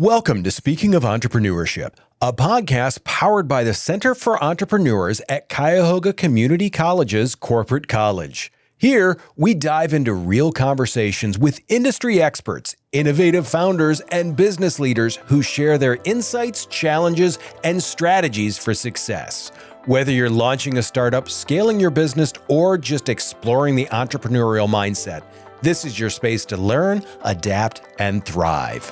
Welcome to Speaking of Entrepreneurship, a podcast powered by the Center for Entrepreneurs at Cuyahoga Community College's Corporate College. Here, we dive into real conversations with industry experts, innovative founders, and business leaders who share their insights, challenges, and strategies for success. Whether you're launching a startup, scaling your business, or just exploring the entrepreneurial mindset, this is your space to learn, adapt, and thrive.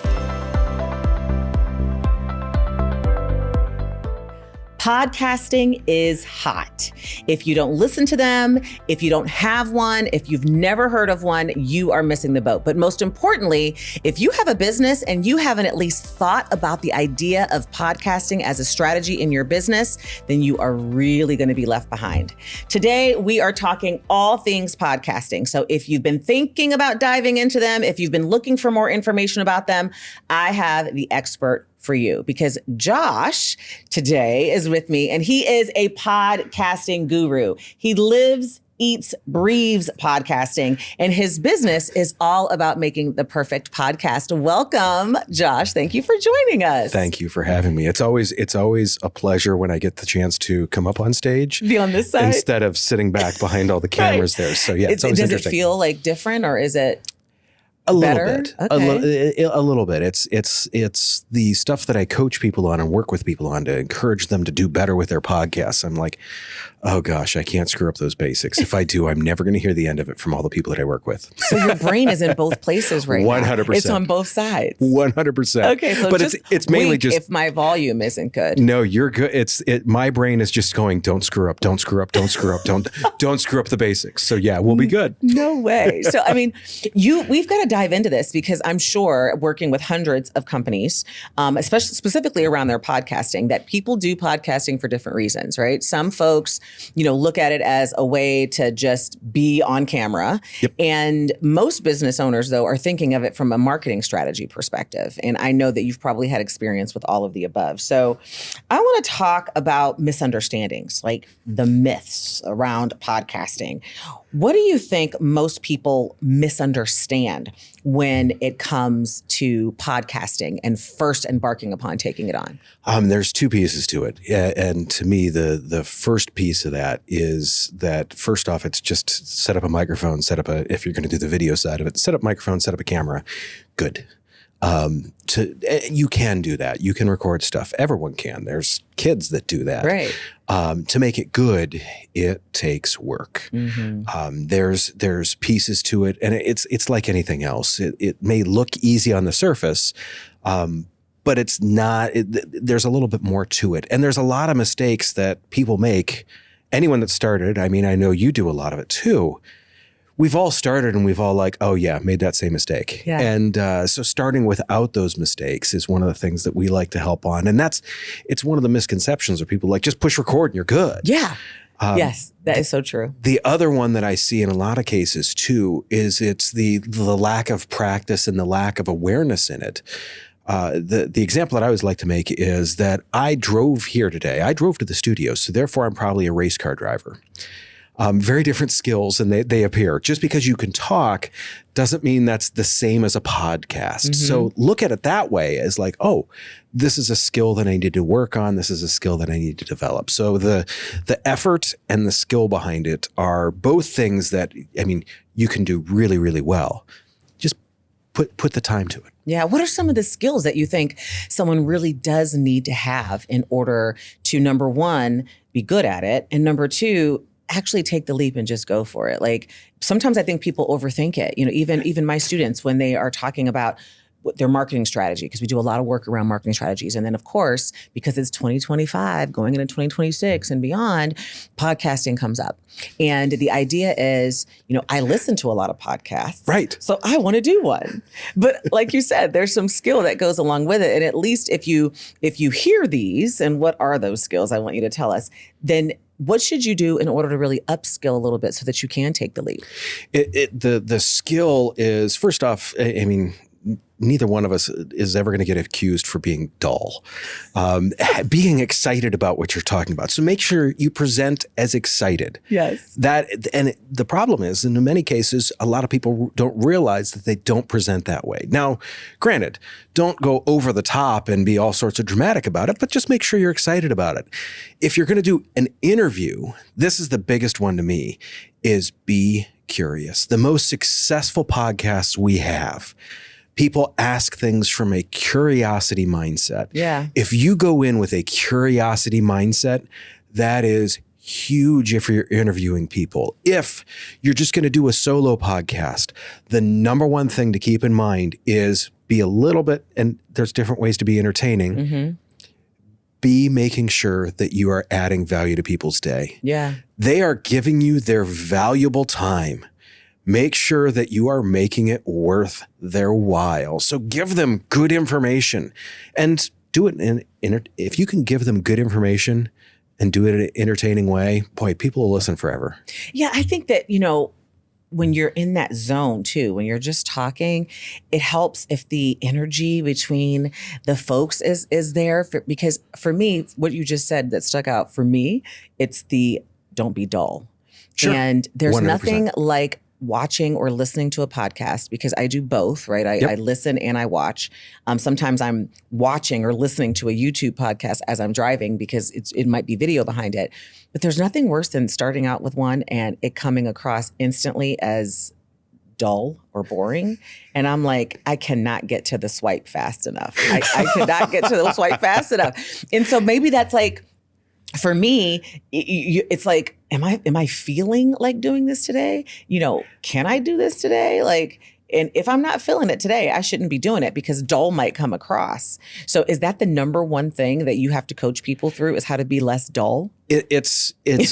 Podcasting is hot. If you don't listen to them, if you don't have one, if you've never heard of one, you are missing the boat. But most importantly, if you have a business and you haven't at least thought about the idea of podcasting as a strategy in your business, then you are really going to be left behind. Today, we are talking all things podcasting. So if you've been thinking about diving into them, if you've been looking for more information about them, I have the expert for you, because Josh today is with me and he is a podcasting guru. He lives, eats, breathes podcasting, and his business is all about making the perfect podcast. Welcome, Josh. Thank you for joining us. Thank you for having me. It's always a pleasure when I get the chance to come up on stage. Be on this side. Instead of sitting back behind all the cameras there. So yeah, it's always interesting. Does it feel like different, or is it a better? Little bit? Okay. A little bit. It's the stuff that I coach people on and work with people on to encourage them to do better with their podcasts. I'm like, oh gosh, I can't screw up those basics. If I do, I'm never going to hear the end of it from all the people that I work with. So your brain is in both places right 100%. now. It's on both sides. 100%. Okay, so but it's mainly just if my volume isn't good. No, you're good. My brain is just going, don't screw up, don't screw up, don't screw up, don't screw up the basics. So yeah, we'll be good. No way. So I mean, we've got to dive into this, because I'm sure, working with hundreds of companies, especially specifically around their podcasting, that people do podcasting for different reasons, right? Some folks, look at it as a way to just be on camera. Yep. And most business owners, though, are thinking of it from a marketing strategy perspective. And I know that you've probably had experience with all of the above. So I want to talk about misunderstandings, like the myths around podcasting. What do you think most people misunderstand when it comes to podcasting and first embarking upon taking it on? There's two pieces to it. And to me, the first piece of that is that, first off, it's just set up a microphone, if you're going to do the video side of it, set up a microphone, set up a camera. Good. You can do that. You can record stuff. Everyone can. There's kids that do that. Right. To make it good, it takes work. Mm-hmm. There's pieces to it, and it's like anything else. It may look easy on the surface, but it's not. There's a little bit more to it, and there's a lot of mistakes that people make. Anyone that started, I mean, I know you do a lot of it too. We've all started and we've all made that same mistake. Yeah. And so starting without those mistakes is one of the things that we like to help on. And it's one of the misconceptions where people just push record and you're good. Yeah. Yes, that is so true. The other one that I see in a lot of cases too is it's the lack of practice and the lack of awareness in it. The example that I always like to make is that I drove here today. I drove to the studio, so therefore I'm probably a race car driver. Very different skills, and they appear. Just because you can talk doesn't mean that's the same as a podcast. Mm-hmm. So look at it that way, as this is a skill that I need to work on. This is a skill that I need to develop. So the effort and the skill behind it are both things that, you can do really, really well. Just put the time to it. Yeah. What are some of the skills that you think someone really does need to have in order to, number one, be good at it, and number two, actually take the leap and just go for it? Sometimes I think people overthink it. Even my students, when they are talking about their marketing strategy, because we do a lot of work around marketing strategies. And then of course, because it's 2025 going into 2026 and beyond, podcasting comes up. And the idea is, I listen to a lot of podcasts. Right. So I want to do one. But like you said, there's some skill that goes along with it. And at least if you hear these, and what are those skills, I want you to tell us, then what should you do in order to really upskill a little bit so that you can take the leap? The skill is, first off, neither one of us is ever going to get accused for being dull, being excited about what you're talking about. So make sure you present as excited. Yes. And the problem is, in many cases, a lot of people don't realize that they don't present that way. Now, granted, don't go over the top and be all sorts of dramatic about it, but just make sure you're excited about it. If you're going to do an interview, this is the biggest one to me, is be curious. The most successful podcasts we have, people ask things from a curiosity mindset. Yeah. If you go in with a curiosity mindset, that is huge if you're interviewing people. If you're just going to do a solo podcast, the number one thing to keep in mind is be a little bit, and there's different ways to be entertaining, Mm-hmm. be making sure that you are adding value to people's day. Yeah. They are giving you their valuable time. Make sure that you are making it worth their while. So give them good information and do it if you can give them good information and do it in an entertaining way, boy, people will listen forever. Yeah, I think that, when you're in that zone too, when you're just talking, it helps if the energy between the folks is there. Because for me, what you just said that stuck out for me, it's the don't be dull. Sure. And there's 100%. nothing like watching or listening to a podcast, because I do both, right? I listen and I watch. Sometimes I'm watching or listening to a YouTube podcast as I'm driving because it might be video behind it. But there's nothing worse than starting out with one and it coming across instantly as dull or boring. And I'm like, I cannot get to the swipe fast enough. I cannot get to the swipe fast enough. And so maybe that's like, for me, it's like, am I feeling like doing this today? Can I do this today? And if I'm not feeling it today, I shouldn't be doing it because dull might come across. So is that the number one thing that you have to coach people through, is how to be less dull? It's That's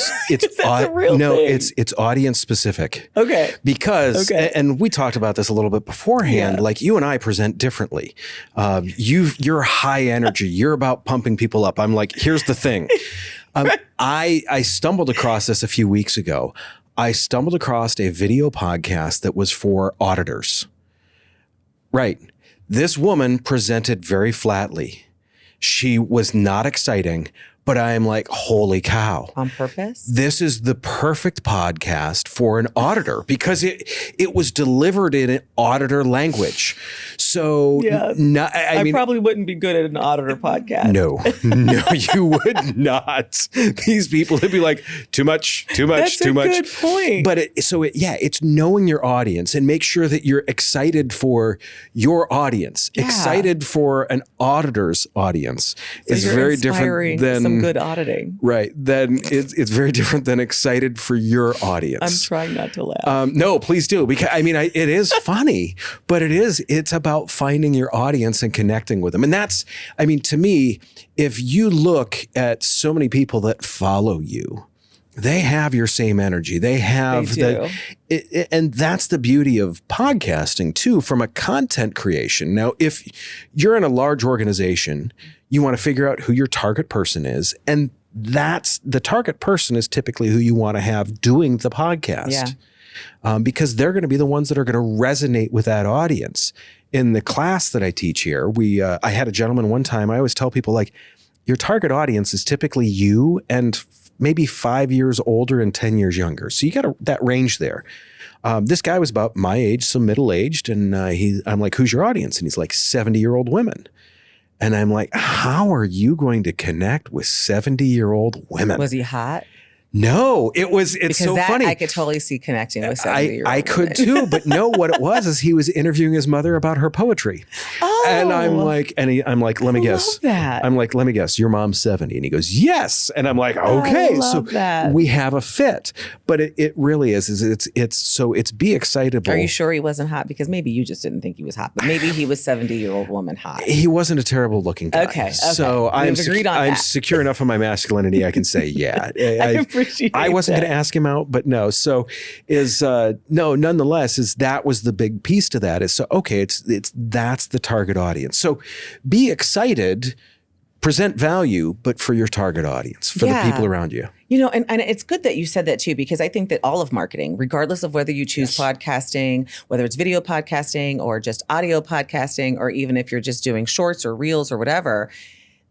a real thing. It's audience specific. Okay. Because, and we talked about this a little bit beforehand, like you and I present differently. You're high energy. You're about pumping people up. I'm like, here's the thing. I stumbled across this a few weeks ago. I stumbled across a video podcast that was for auditors. Right. This woman presented very flatly. She was not exciting, but I am like, holy cow. On purpose? This is the perfect podcast for an auditor because it was delivered in an auditor language. So I mean, probably wouldn't be good at an auditor podcast. No, you would not. These people would be like, too much, too much, too much. That's a good point. But it's knowing your audience and make sure that you're excited for your audience, excited for an auditor's audience. So it's very different than some good auditing. Right. Then it's very different than excited for your audience. I'm trying not to laugh. No, please do. Because it is funny, but it's about finding your audience and connecting with them. And that's, to me, if you look at so many people that follow you, they have your same energy. They have and that's the beauty of podcasting too, from a content creation. Now, if you're in a large organization, you want to figure out who your target person is. And that's the target person is typically who you want to have doing the podcast. Because they're going to be the ones that are going to resonate with that audience. In the class that I teach here, I had a gentleman one time, I always tell people, like, your target audience is typically you and maybe 5 years older and 10 years younger. So you got that range there. This guy was about my age, so middle-aged, and I'm like, who's your audience? And he's like, 70-year-old women. And I'm like, how are you going to connect with 70-year-old women? Was he hot? No, it's because so funny. I could totally see connecting with 70-year-old I could too, but no, what it was is he was interviewing his mother about her poetry. Oh. And I'm like, let me guess. Love that. I'm like, let me guess, your mom's 70. And he goes, yes. And I'm like, okay. I love that. We have a fit. But it really is it's be excitable. Are you sure he wasn't hot? Because maybe you just didn't think he was hot, but maybe he was 70-year-old woman hot. He wasn't a terrible looking guy. Okay. So I'm secure enough in my masculinity. I can say, yeah. I wasn't going to ask him out, but no. So nonetheless, that was the big piece to that is, so, okay, that's the target audience. So be excited, present value, but for your target audience, for the people around you. And it's good that you said that too, because I think that all of marketing, regardless of whether you choose podcasting, whether it's video podcasting or just audio podcasting, or even if you're just doing shorts or reels or whatever,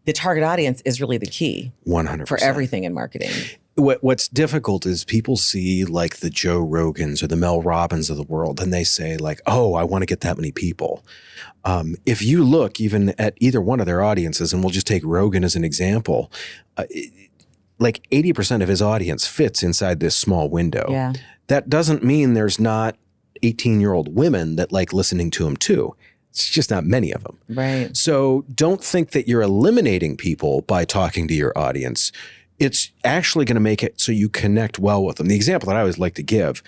the target audience is really the key 100% for everything in marketing. What's difficult is people see like the Joe Rogans or the Mel Robbins of the world, and they say like, oh, I want to get that many people. If you look even at either one of their audiences, and we'll just take Rogan as an example, like 80% of his audience fits inside this small window. Yeah. That doesn't mean there's not 18-year-old women that like listening to him too. It's just not many of them. Right. So don't think that you're eliminating people by talking to your audience. It's actually going to make it so you connect well with them. The example that I always like to give,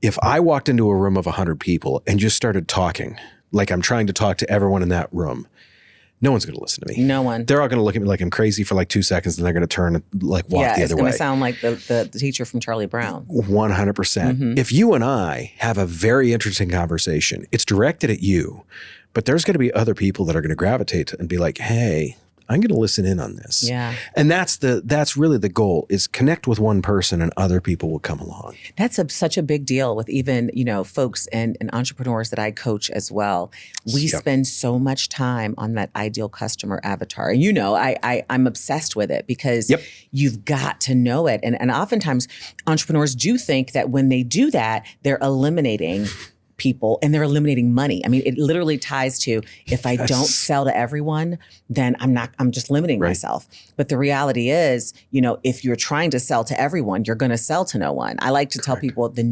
if I walked into a room of 100 people and just started talking, like I'm trying to talk to everyone in that room, no one's going to listen to me. No one. They're all going to look at me like I'm crazy for like 2 seconds, and they're going to turn and like walk the other way. It's going to sound like the teacher from Charlie Brown. 100%. If you and I have a very interesting conversation, it's directed at you, but there's going to be other people that are going to gravitate and be like, hey, I'm going to listen in on this. Yeah. And that's really the goal, is connect with one person and other people will come along. That's such a big deal with even, folks and entrepreneurs that I coach as well. We spend so much time on that ideal customer avatar. And I'm obsessed with it because you've got to know it. And oftentimes entrepreneurs do think that when they do that, they're eliminating people and they're eliminating money. I mean, it literally ties to, if I don't sell to everyone, then I'm just limiting myself. But the reality is, if you're trying to sell to everyone, you're going to sell to no one. I like to tell people the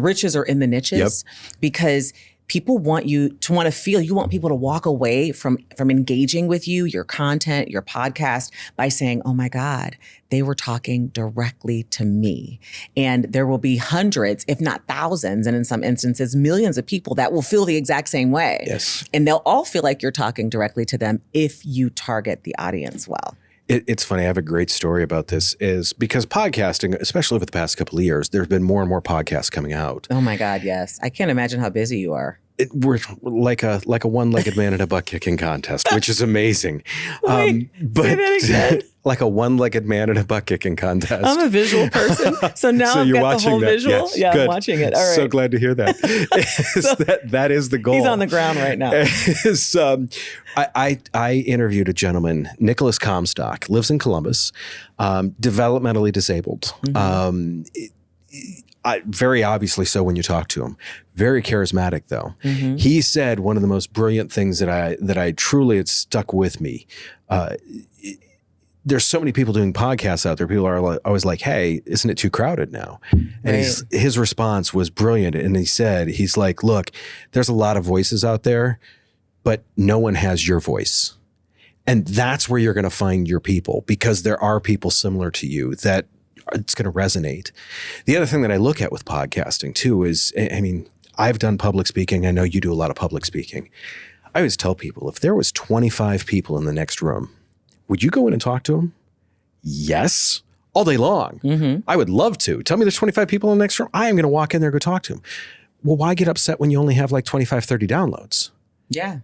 riches are in the niches, because people want you to feel, you want people to walk away from engaging with you, your content, your podcast, by saying, oh my God, they were talking directly to me. And there will be hundreds, if not thousands, and in some instances, millions of people that will feel the exact same way. Yes. And they'll all feel like you're talking directly to them if you target the audience well. It's funny. I have a great story about this, is because podcasting, especially over the past couple of years, there's been more and more podcasts coming out. Oh my God, yes. I can't imagine how busy you are. We're like a one-legged man in a butt kicking contest, which is amazing. Wait, say that again. Like a one-legged man in a butt kicking contest. I'm a visual person, so now I've got the whole visual. Yes, yeah, good. I'm watching it. All right. So glad to hear that. That is the goal. He's on the ground right now. I interviewed a gentleman, Nicholas Comstock, lives in Columbus, developmentally disabled. Very obviously so when you talk to him. Very charismatic though. He said one of the most brilliant things that I truly, it stuck with me. There's so many people doing podcasts out there. People are always like, hey, isn't it too crowded now? And his response was brilliant. And he's like, look, there's a lot of voices out there, but no one has your voice. And that's where you're going to find your people, because there are people similar to you that it's going to resonate. The other thing that I look at with podcasting too is, I mean, I've done public speaking. I know you do a lot of public speaking. I always tell people, if there was 25 people in the next room, would you go in and talk to them? Yes, all day long. I would love to. Tell me there's 25 people in the next room. I am going to walk in there and go talk to them. Well, why get upset when you only have like 25, 30 downloads? Yeah.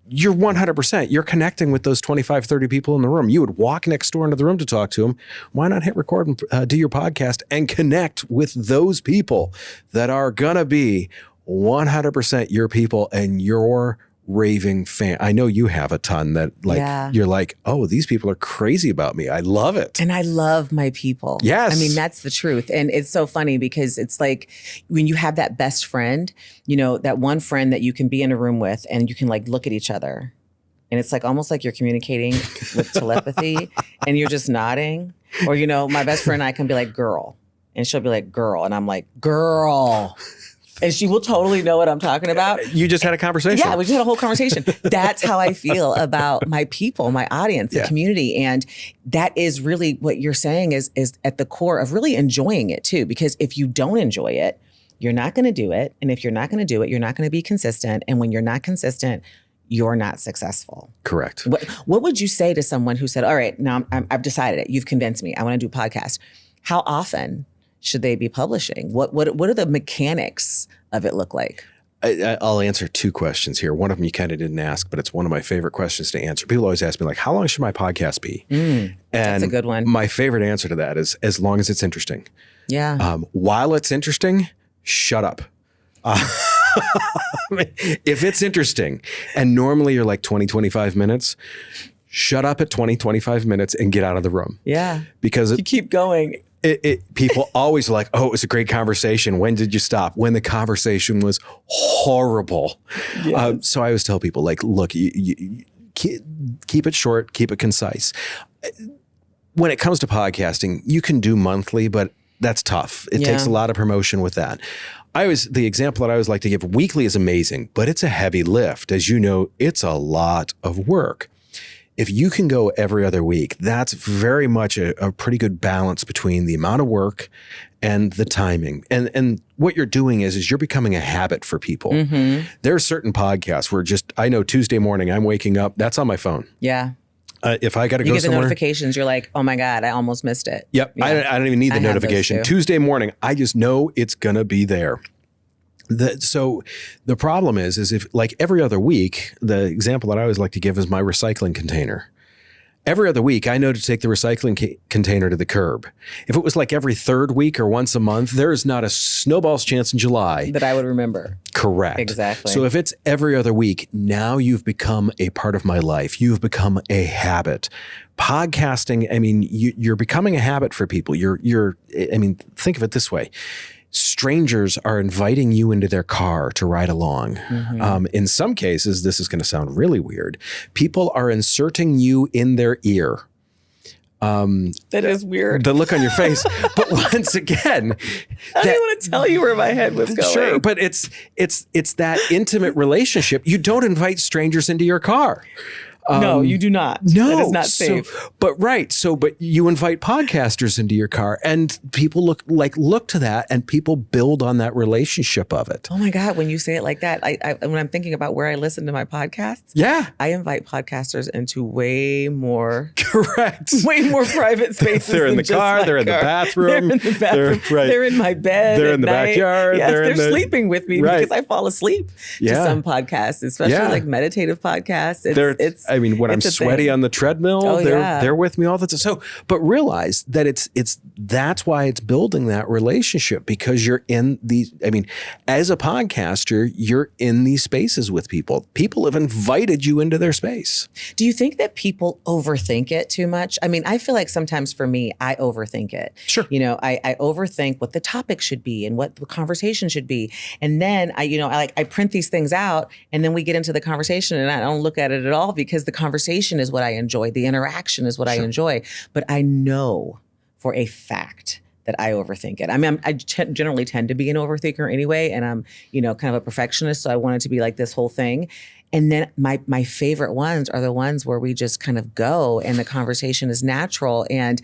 You're 100%. You're connecting with those 25, 30 people in the room. You would walk next door into the room to talk to them. Why not hit record and do your podcast and connect with those people that are going to be 100% your people and your raving fan. I know you have a ton that you're like, oh, these people are crazy about me. I love it. And I love my people. Yes. I mean, that's the truth. And it's so funny because it's like when you have that best friend, that one friend that you can be in a room with and you can like look at each other. And it's like almost like you're communicating with telepathy and you're just nodding. Or, my best friend and I can be like, girl. And she'll be like, girl. And I'm like, girl. And she will totally know what I'm talking about. You just had a conversation. Yeah, we just had a whole conversation. That's how I feel about my people, my audience, the community. And that is really what you're saying is at the core of really enjoying it too. Because if you don't enjoy it, you're not going to do it. And if you're not going to do it, you're not going to be consistent. And when you're not consistent, you're not successful. Correct. What would you say to someone who said, all right, now I've decided it. You've convinced me. I want to do a podcast. How often should they be publishing? What are the mechanics of it look like? I'll answer two questions here. One of them you kind of didn't ask, but it's one of my favorite questions to answer. People always ask me, like, how long should my podcast be? And that's a good one. My favorite answer to that is as long as it's interesting. Yeah. While it's interesting, shut up. If it's interesting, and normally you're like 20, 25 minutes, shut up at 20, 25 minutes and get out of the room. Yeah. Because you keep going. People always are like, oh, it was a great conversation. When did you stop? When the conversation was horrible. Yes. So I always tell people, like, look, you keep it short, keep it concise. When it comes to podcasting, you can do monthly, but that's tough. It takes a lot of promotion with that. The example that I always like to give, weekly is amazing, but it's a heavy lift. As you know, it's a lot of work. If you can go every other week, that's very much a pretty good balance between the amount of work and the timing. And what you're doing is you're becoming a habit for people. Mm-hmm. There are certain podcasts where I know Tuesday morning, I'm waking up, that's on my phone. Yeah. If I got to go somewhere. You get the notifications, you're like, oh my God, I almost missed it. Yep. Yeah. I don't even need the notification. Tuesday morning, I just know it's going to be there. So the problem is if, like, every other week, the example that I always like to give is my recycling container. Every other week, I know to take the recycling container to the curb. If it was like every third week or once a month, there is not a snowball's chance in July that I would remember. Correct. Exactly. So if it's every other week, now you've become a part of my life. You've become a habit. Podcasting, I mean, you're becoming a habit for people. Think of it this way. Strangers are inviting you into their car to ride along. Mm-hmm. In some cases, this is going to sound really weird. People are inserting you in their ear. That is weird. The look on your face. But once again, I didn't want to tell you where my head was going. Sure, but it's that intimate relationship. You don't invite strangers into your car. No, you do not. No, that is not safe. But you invite podcasters into your car, and people look to that, and people build on that relationship of it. Oh my God, when you say it like that, when I'm thinking about where I listen to my podcasts, I invite podcasters into way more private spaces. They're in the car. They're in the bathroom. They're in the bathroom. They're in my bed. They're in the backyard. Yes, they're sleeping with me because I fall asleep to some podcasts, especially like meditative podcasts. When I'm sweaty on the treadmill, they're with me all the time. So, but realize that that's why it's building that relationship, because you're in these, as a podcaster, you're in these spaces with people. People have invited you into their space. Do you think that people overthink it too much? I feel like sometimes for me, I overthink it. Sure. I overthink what the topic should be and what the conversation should be. And then I print these things out, and then we get into the conversation and I don't look at it at all, because the conversation is what I enjoy. The interaction is what I enjoy. But I know for a fact that I overthink it. I generally tend to be an overthinker anyway, and I'm, kind of a perfectionist. So I want it to be like this whole thing. And then my favorite ones are the ones where we just kind of go and the conversation is natural. And,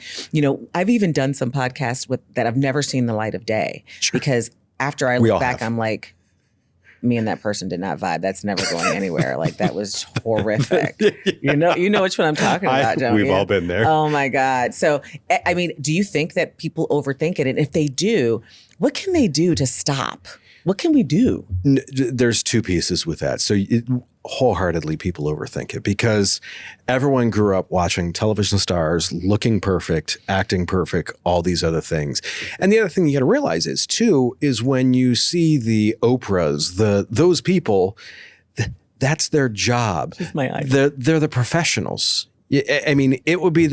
I've even done some podcasts that I've never seen the light of day, because after I look back, I'm like, me and that person did not vibe. That's never going anywhere. Like, that was horrific. You know which one I'm talking about, don't you? We've all been there. Oh my God. So, do you think that people overthink it? And if they do, what can they do to stop? What can we do? There's two pieces with that. So wholeheartedly, people overthink it, because everyone grew up watching television stars looking perfect, acting perfect, all these other things. And the other thing you got to realize is when you see the Oprahs, those people, that's their job. She's my idol. They're the professionals. It would be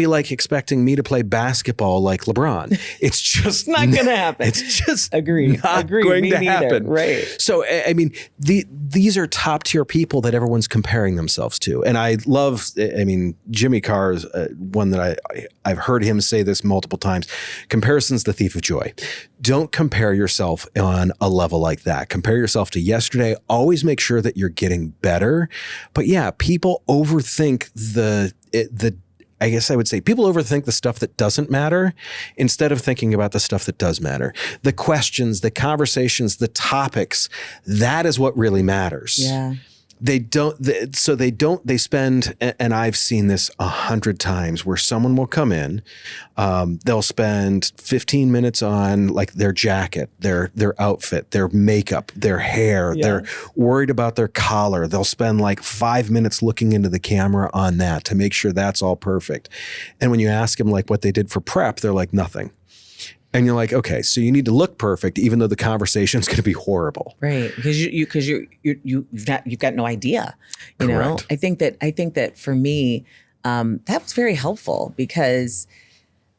like expecting me to play basketball like LeBron. It's just not going to happen. It's just Agree. going me to neither. happen. Right. So, these are top tier people that everyone's comparing themselves to. And I love, Jimmy Carr's one that I've heard him say this multiple times. Comparison's the thief of joy. Don't compare yourself on a level like that. Compare yourself to yesterday. Always make sure that you're getting better. But yeah, people overthink I guess I would say people overthink the stuff that doesn't matter instead of thinking about the stuff that does matter. The questions, the conversations, the topics, that is what really matters. Yeah. They don't. They spend, and I've seen this 100 times, where someone will come in, they'll spend 15 minutes on like their jacket, their outfit, their makeup, their hair. Yeah. They're worried about their collar. They'll spend like 5 minutes looking into the camera on that to make sure that's all perfect. And when you ask them like what they did for prep, they're like nothing. And you're like, okay, so you need to look perfect, even though the conversation's going to be horrible, right? Because you've got no idea. You know, I think that for me, that was very helpful, because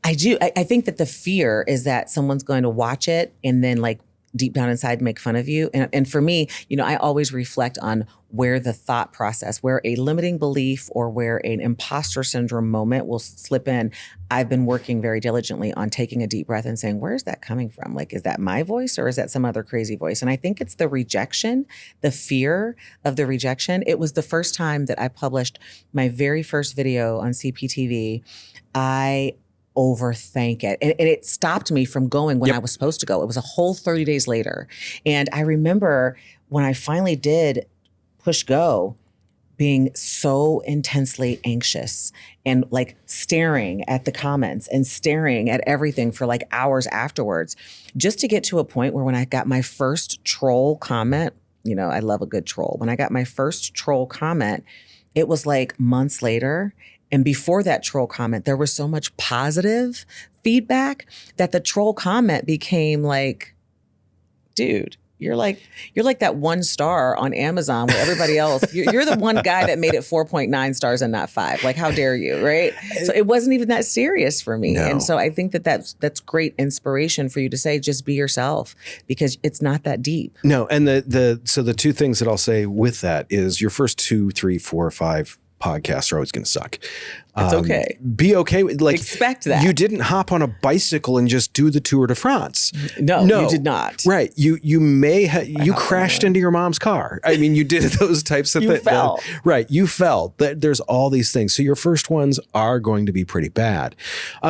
I think that the fear is that someone's going to watch it and then like deep down inside make fun of you. And for me, you know, I always reflect on where the thought process, where a limiting belief or where an imposter syndrome moment will slip in. I've been working very diligently on taking a deep breath and saying, where's that coming from? Like, is that my voice or is that some other crazy voice? And I think it's the rejection, the fear of the rejection. It was the first time that I published my very first video on CPTV. I overthink it. And it stopped me from going when I was supposed to go. It was a whole 30 days later. And I remember when I finally did push go, being so intensely anxious and like staring at the comments and staring at everything for like hours afterwards, just to get to a point where when I got my first troll comment, you know, I love a good troll. When I got my first troll comment, it was like months later. And before that troll comment, there was so much positive feedback that the troll comment became like, dude, you're like that 1 star on Amazon where everybody else, you're the one guy that made it 4.9 stars and not 5. Like, how dare you, right? So it wasn't even that serious for me. No. And so I think that that's great inspiration for you to say, just be yourself, because it's not that deep. No, and so the two things that I'll say with that is your first 2, 3, 4, 5 podcasts are always going to suck. It's okay. Be okay with, like, expect that. You didn't hop on a bicycle and just do the Tour de France. No, you did not. Right. You may have, you crashed into your mom's car. I mean, you did those types of things. You fell. Right. You fell. There's all these things. So your first ones are going to be pretty bad.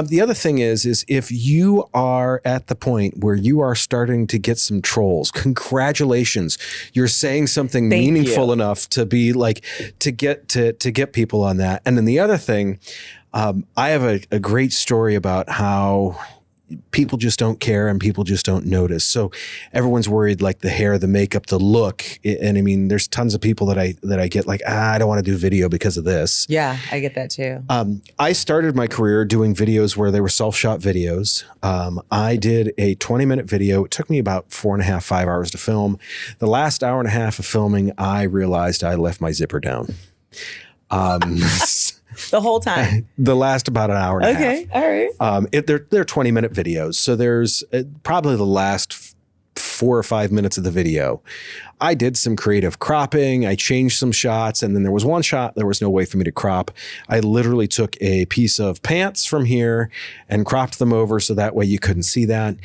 The other thing is if you are at the point where you are starting to get some trolls, congratulations. You're saying something meaningful enough to be like, to get people on that. And then the other thing, I have a great story about how people just don't care and people just don't notice. So everyone's worried, like the hair, the makeup, the look. And I mean, there's tons of people that I get like, I don't want to do video because of this. Yeah, I get that too. I started my career doing videos where they were self-shot videos. I did a 20-minute video. It took me about 4.5, 5 hours to film. The last hour and a half of filming, I realized I left my zipper down. The whole time? The last about an hour and a half. Okay, all right. They're 20-minute videos. So there's probably the last 4 or 5 minutes of the video. I did some creative cropping. I changed some shots. And then there was one shot, there was no way for me to crop. I literally took a piece of pants from here and cropped them over so that way you couldn't see that.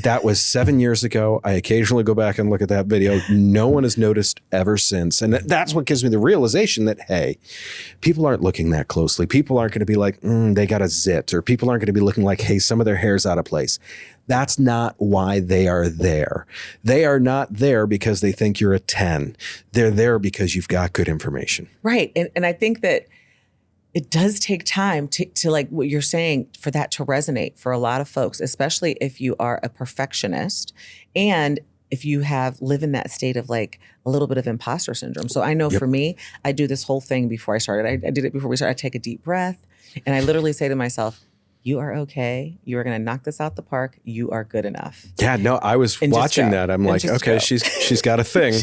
That was 7 years ago. I occasionally go back and look at that video. No one has noticed ever since. And that's what gives me the realization that, hey, people aren't looking that closely. People aren't going to be like, they got a zit, or people aren't going to be looking like, hey, some of their hair's out of place. That's not why they are there. They are not there because they think you're a 10. They're there because you've got good information. Right. And I think that it does take time to like what you're saying, for that to resonate for a lot of folks, especially if you are a perfectionist and if you live in that state of like a little bit of imposter syndrome. So I know for me, I do this whole thing before I started. I did it before we started. I take a deep breath and I literally say to myself, you are okay. You are going to knock this out the park. You are good enough. Yeah, no, I was watching that. I'm like, okay, she's got a thing.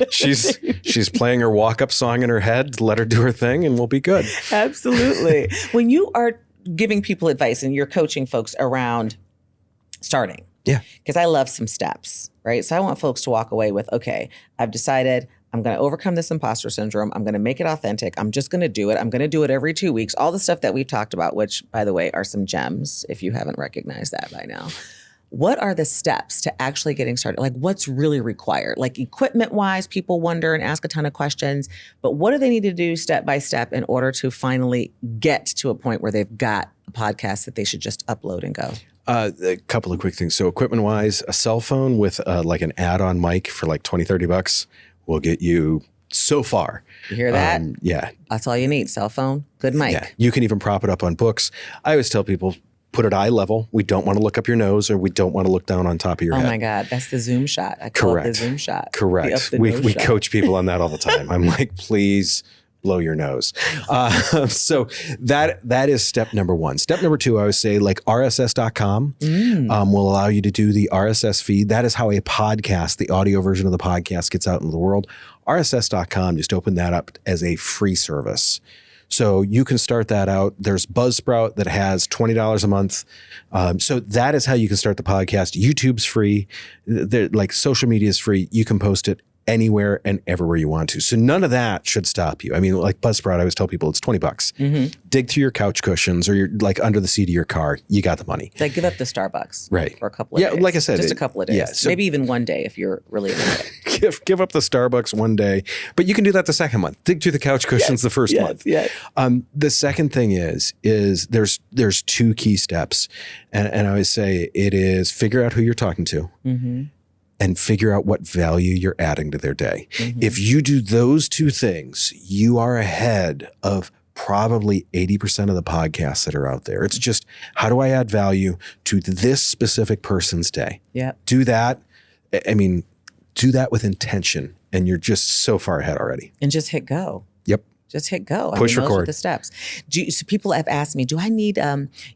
she's playing her walk-up song in her head. Let her do her thing and we'll be good. Absolutely. When you are giving people advice and you're coaching folks around starting. Yeah. Because I love some steps, right? So I want folks to walk away with, okay, I've decided I'm going to overcome this imposter syndrome. I'm going to make it authentic. I'm just going to do it. I'm going to do it every 2 weeks. All the stuff that we've talked about, which, by the way, are some gems if you haven't recognized that by now. What are the steps to actually getting started? Like, what's really required? Like, equipment-wise, people wonder and ask a ton of questions. But what do they need to do step by step in order to finally get to a point where they've got a podcast that they should just upload and go? A couple of quick things. So equipment-wise, a cell phone with like an add-on mic for like $20, $30 will get you so far. You hear that? Yeah. That's all you need. Cell phone, good mic. Yeah. You can even prop it up on books. I always tell people, put it eye level. We don't want to look up your nose, or we don't want to look down on top of your head. Oh my God. That's the zoom shot. I call it the zoom shot. Correct. We coach people on that all the time. I'm like, please blow your nose. So that is step number one. Step number two, I would say, like RSS.com will allow you to do the RSS feed. That is how a podcast, the audio version of the podcast, gets out into the world. RSS.com, just open that up as a free service. So you can start that out. There's Buzzsprout that has $20 a month. So that is how you can start the podcast. YouTube's free. Like social media is free. You can post it anywhere and everywhere you want to. So none of that should stop you. I mean, like Buzzsprout, I always tell people it's $20. Dig through your couch cushions or you're like under the seat of your car. You got the money. Like give up the Starbucks. Right. For a couple of days. Yeah, like I said. Just a couple of days. Yeah, so maybe even one day if you're really into it. give up the Starbucks one day. But you can do that the second month. Dig through the couch cushions the first month. Yes. The second thing is there's two key steps. And I always say it is figure out who you're talking to. And figure out what value you're adding to their day. If you do those two things, you are ahead of probably 80% of the podcasts that are out there. It's just, how do I add value to this specific person's day? Yeah. Do that. I mean, do that with intention, and you're just so far ahead already. And just hit go. Yep. Just hit go. Push those record. are the steps. So people have asked me, do I need,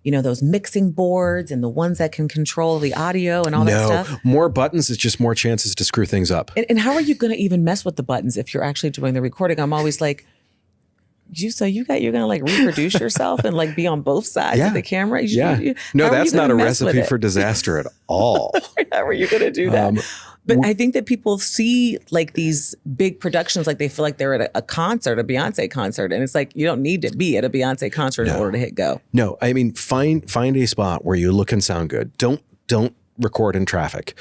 those mixing boards and the ones that can control the audio and all that stuff? No, more buttons is just more chances to screw things up. And how are you going to even mess with the buttons if you're actually doing the recording? I'm always like, you're going to like reproduce yourself and like be on both sides of the camera? No, that's not a recipe for disaster at all. How are you going to do that? But I think that people see like these big productions, like they feel like they're at a concert, a Beyonce concert. And it's like, you don't need to be at a Beyonce concert in order to hit go. No, I mean, find a spot where you look and sound good. Don't record in traffic.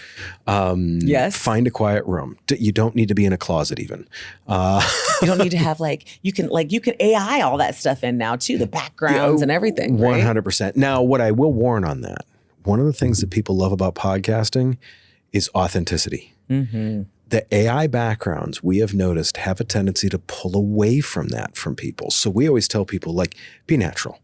Yes. Find a quiet room. You don't need to be in a closet even. You don't need to have you can AI all that stuff in now too, the backgrounds and everything. 100%. Right? Now, what I will warn on that, one of the things that people love about podcasting is authenticity. The AI backgrounds we have noticed have a tendency to pull away from that from people. So we always tell people, like, be natural.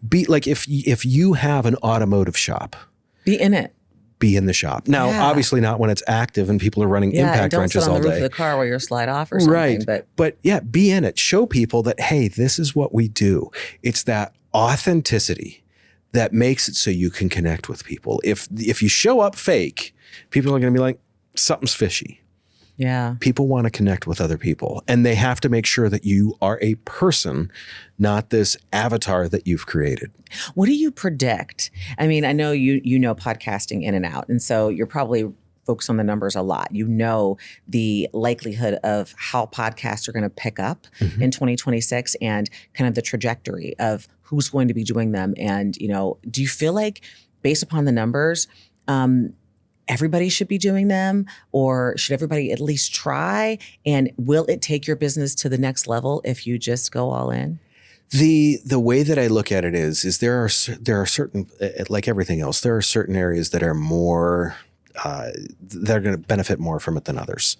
Be like, if you have an automotive shop, be in it. Be in the shop. Now, obviously not when it's active and people are running impact wrenches all day. Don't sit on the roof of the car while you're slide off or something. Right. But yeah, be in it. Show people that, hey, this is what we do. It's that authenticity that makes it so you can connect with people. If you show up fake, people are going to be like, something's fishy. Yeah. People want to connect with other people, and they have to make sure that you are a person, not this avatar that you've created. What do you predict? I mean, I know you know podcasting in and out, and so you're probably focused on the numbers a lot. You know the likelihood of how podcasts are going to pick up in 2026 and kind of the trajectory of who's going to be doing them. And, do you feel like based upon the numbers, everybody should be doing them, or should everybody at least try? And will it take your business to the next level if you just go all in? The way that I look at it is there are certain, like everything else, there are certain areas that are more they're going to benefit more from it than others.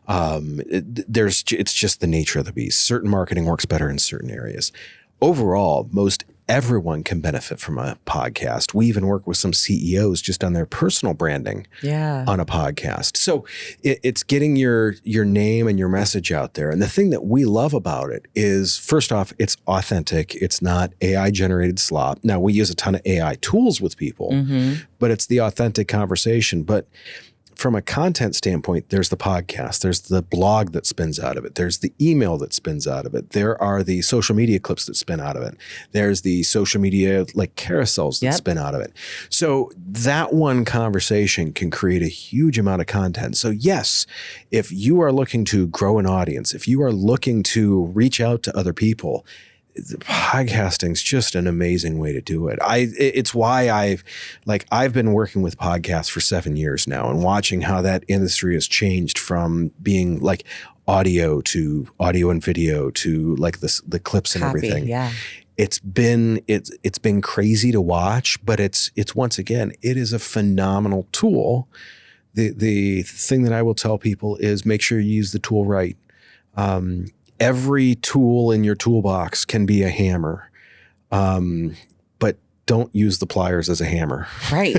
It's just the nature of the beast. Certain marketing works better in certain areas. Overall, most everyone can benefit from a podcast. We even work with some CEOs just on their personal branding on a podcast. So it's getting your name and your message out there. And the thing that we love about it is, first off, it's authentic. It's not AI generated slop. Now, we use a ton of AI tools with people, but it's the authentic conversation. But from a content standpoint, there's the podcast, there's the blog that spins out of it, there's the email that spins out of it, there are the social media clips that spin out of it, there's the social media like carousels that spin out of it. So that one conversation can create a huge amount of content. So yes, if you are looking to grow an audience, if you are looking to reach out to other people, podcasting is just an amazing way to do it. It's why I've been working with podcasts for 7 years now, and watching how that industry has changed from being like audio to audio and video to like the clips and everything. Yeah. It's been crazy to watch, but it's once again, it is a phenomenal tool. The thing that I will tell people is make sure you use the tool right. Every tool in your toolbox can be a hammer, but don't use the pliers as a hammer. Right.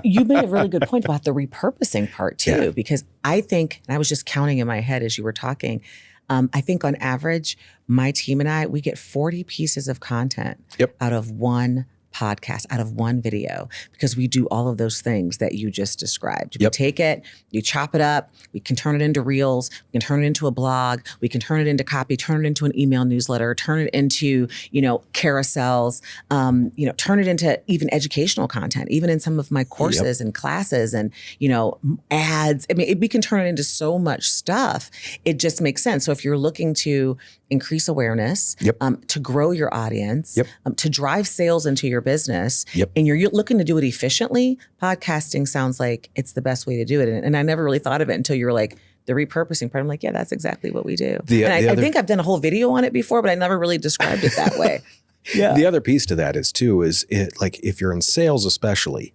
You made a really good point about the repurposing part too, because I think, and I was just counting in my head as you were talking, I think on average, my team and I, we get 40 pieces of content out of one podcast, out of one video, because we do all of those things that you just described. We take it, you chop it up, we can turn it into reels, we can turn it into a blog, we can turn it into copy, turn it into an email newsletter, turn it into, carousels, turn it into even educational content, even in some of my courses and classes and, ads. I mean, we can turn it into so much stuff. It just makes sense. So if you're looking to increase awareness, to grow your audience, to drive sales into your business, and you're looking to do it efficiently, podcasting sounds like it's the best way to do it. And I never really thought of it until you were like, the repurposing part. I'm like, yeah, that's exactly what we do. I think I've done a whole video on it before, but I never really described it that way. The other piece to that is like if you're in sales especially,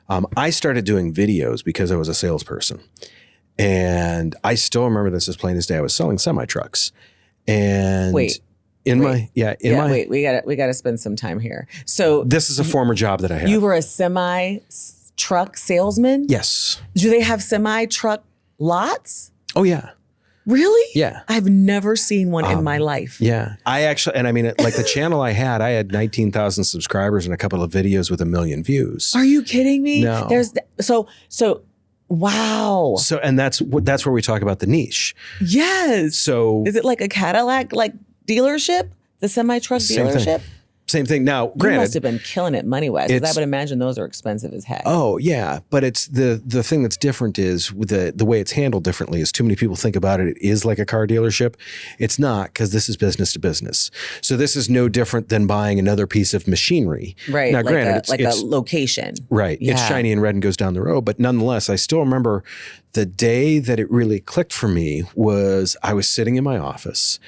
I started doing videos because I was a salesperson. And I still remember this as plain as day. I was selling semi-trucks. And we gotta spend some time here. So this is a former job that I had. You were a semi-truck salesman? Yes. Do they have semi-truck lots? Oh yeah. Really? Yeah. I've never seen one in my life. Yeah. I actually, and I mean, like the channel I had 19,000 subscribers and a couple of videos with 1 million views. Are you kidding me? No. Wow. So, and that's where we talk about the niche. Yes. So is it like a Cadillac, dealership? The semi-truck dealership? Same thing. Now, granted, you must have been killing it money-wise, because I would imagine those are expensive as heck. Oh yeah, but it's the thing that's different is with the way it's handled differently. Is too many people think about it. It is like a car dealership. It's not, because this is business to business. So this is no different than buying another piece of machinery. Right. Now, granted, it's a location. Right. Yeah. It's shiny and red and goes down the road. But nonetheless, I still remember the day that it really clicked for me was I was sitting in my office.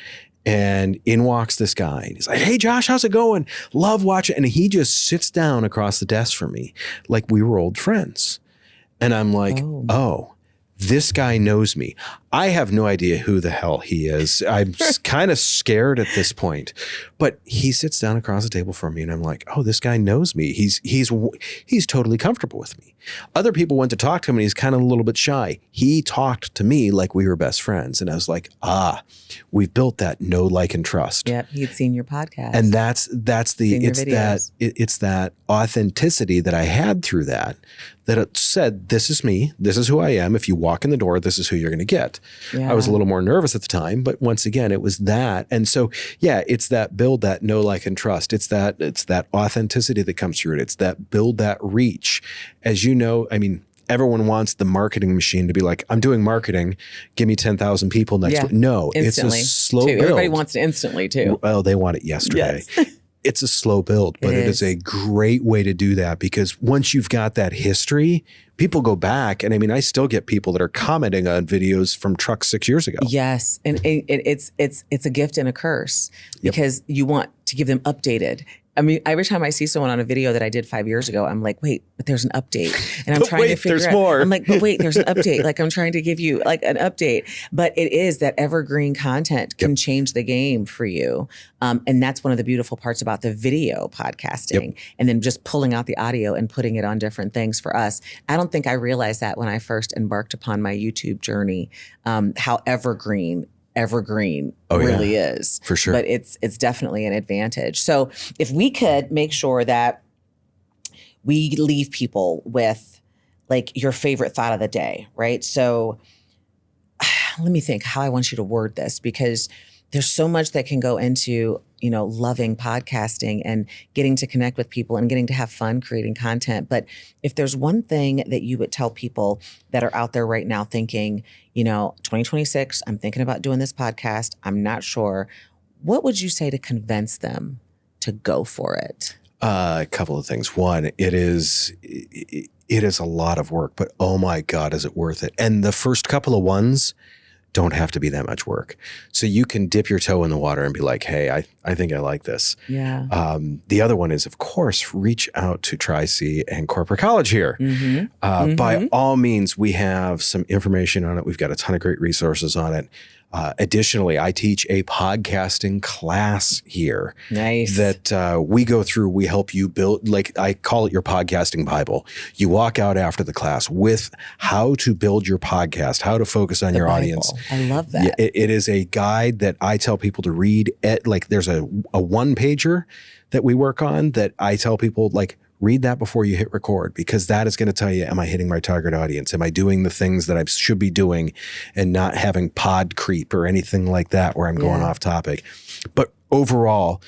And in walks this guy. And he's like, hey, Josh, how's it going? Love watching. And he just sits down across the desk from me like we were old friends. And I'm like, oh, this guy knows me. I have no idea who the hell he is. I'm kind of scared at this point. But he sits down across the table from me and I'm like, oh, this guy knows me. He's totally comfortable with me. Other people went to talk to him and he's kind of a little bit shy. He talked to me like we were best friends. And I was like, we've built that know, like, and trust. Yep, he'd seen your podcast. And it's that authenticity that I had through that it said, this is me, this is who I am. If you walk in the door, this is who you're going to get. Yeah. I was a little more nervous at the time, but once again, it was that. And so, yeah, it's that build that know, like, and trust. It's that authenticity that comes through it. It's that build that reach. As you know, I mean, everyone wants the marketing machine to be like, I'm doing marketing, give me 10,000 people next week. No, instantly, it's a slow build. Everybody wants it instantly too. Well, they want it yesterday. Yes. It's a slow build, but it is a great way to do that, because once you've got that history, people go back. And I mean, I still get people that are commenting on videos from trucks 6 years ago. Yes. And it's a gift and a curse, because you want to give them updated. I mean, every time I see someone on a video that I did 5 years ago, I'm like, wait, but there's an update. And I'm trying to figure out. More. I'm like, but wait, there's an update. Like, I'm trying to give you like an update. But it is that evergreen content can change the game for you. And that's one of the beautiful parts about the video podcasting. And then just pulling out the audio and putting it on different things for us. I don't think I realized that when I first embarked upon my YouTube journey, how evergreen really is. For sure. But it's definitely an advantage. So if we could make sure that we leave people with like your favorite thought of the day, right? So let me think how I want you to word this, because there's so much that can go into, loving podcasting and getting to connect with people and getting to have fun creating content. But if there's one thing that you would tell people that are out there right now thinking, 2026, I'm thinking about doing this podcast, I'm not sure, what would you say to convince them to go for it? A couple of things. One, it is a lot of work, but oh my God, is it worth it? And the first couple of ones don't have to be that much work. So you can dip your toe in the water and be like, hey, I think I like this. Yeah. The other one is, of course, reach out to Tri-C and Corporate College here. By all means, we have some information on it. We've got a ton of great resources on it. Additionally, I teach a podcasting class here. Nice. That we go through. We help you build, like I call it your podcasting Bible. You walk out after the class with how to build your podcast, how to focus on your Bible. audience. I love that. It is a guide that I tell people to read. Like there's a one-pager that we work on that I tell people, like, read that before you hit record, because that is going to tell you, am I hitting my target audience? Am I doing the things that I should be doing and not having pod creep or anything like that where I'm going off topic? But overall,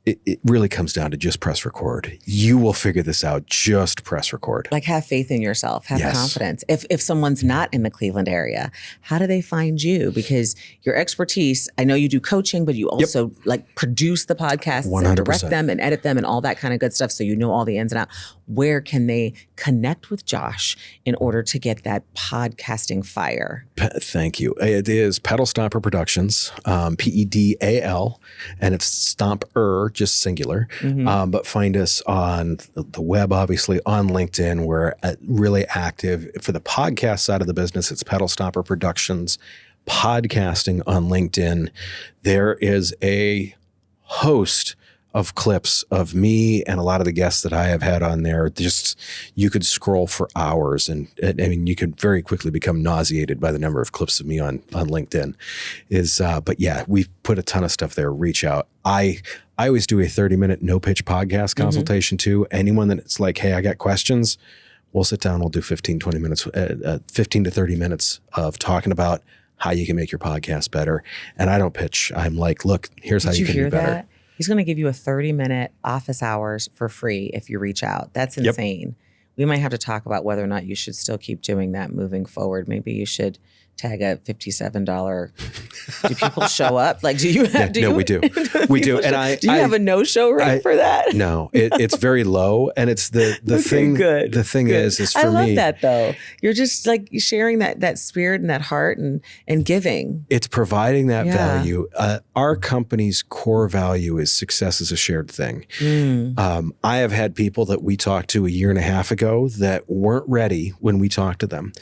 it really comes down to just press record. You will figure this out. Just press record. Like, have faith in yourself. Have confidence. If someone's not in the Cleveland area, how do they find you? Because your expertise, I know you do coaching, but you also like produce the podcasts 100%. and direct them and edit them and all that kind of good stuff. So you know all the ins and outs. Where can they connect with Josh in order to get that podcasting fire? Thank you. It is Pedal Stomper Productions, PEDAL, and it's Stomper, just singular. But find us on the web, obviously, on LinkedIn. We're really active. For the podcast side of the business, it's Pedal Stomper Productions Podcasting on LinkedIn. There is a host of clips of me and a lot of the guests that I have had on there. Just, you could scroll for hours, and I mean, you could very quickly become nauseated by the number of clips of me on LinkedIn. But yeah, we've put a ton of stuff there. Reach out. I always do a 30-minute no pitch podcast consultation too. Anyone that's like, hey, I got questions, we'll sit down. We'll do 15 to 30 minutes of talking about how you can make your podcast better. And I don't pitch. I'm like, look, here's how you can be better. That? He's going to give you a 30-minute office hours for free if you reach out. That's insane. We might have to talk about whether or not you should still keep doing that moving forward. Maybe you should tag a $57. Do people show up? Like, do you have? No, we do. We do. And do you have a no-show rate for that? No, it's very low, and it's the thing. Good. The thing is for me. I love that though. You're just like sharing that spirit and that heart and giving. It's providing that value. Our company's core value is success is a shared thing. I have had people that we talked to a year and a half ago that weren't ready when we talked to them,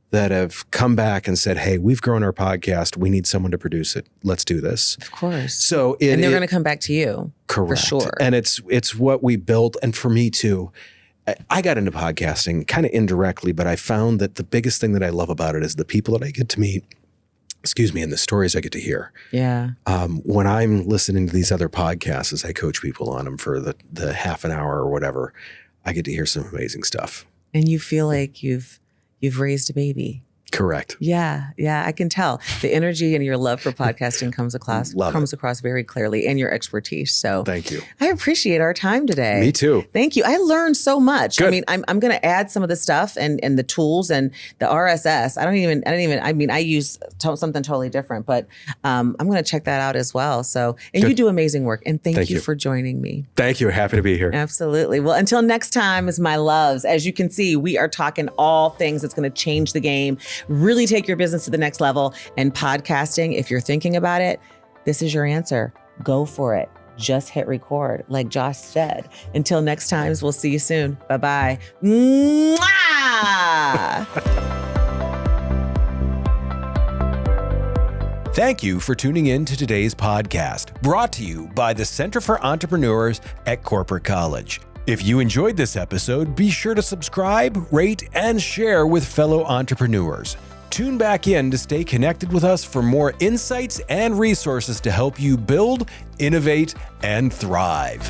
that have come back and said, hey, we've grown our podcast. We need someone to produce it. Let's do this. Of course. So and they're going to come back to you. Correct. For sure. And it's what we built. And for me too, I got into podcasting kind of indirectly, but I found that the biggest thing that I love about it is the people that I get to meet, and the stories I get to hear. Yeah. When I'm listening to these other podcasts, as I coach people on them for the half an hour or whatever, I get to hear some amazing stuff. And you feel like you've raised a baby. Correct. Yeah. I can tell the energy and your love for podcasting comes across very clearly, and your expertise. So thank you. I appreciate our time today. Me too. Thank you. I learned so much. Good. I mean, I'm going to add some of the stuff and the tools and the RSS. I use something totally different, but I'm going to check that out as well. So, and Good. you do amazing work. And thank you for joining me. Thank you. Happy to be here. Absolutely. Well, until next time, as my loves, as you can see, we are talking all things that's going to change the game, really take your business to the next level. And podcasting, if you're thinking about it, this is your answer. Go for it. Just hit record, like Josh said. Until next time, we'll see you soon. Bye-bye. Mwah! Thank you for tuning in to today's podcast, brought to you by the Center for Entrepreneurs at Corporate College. If you enjoyed this episode, be sure to subscribe, rate, and share with fellow entrepreneurs. Tune back in to stay connected with us for more insights and resources to help you build, innovate, and thrive.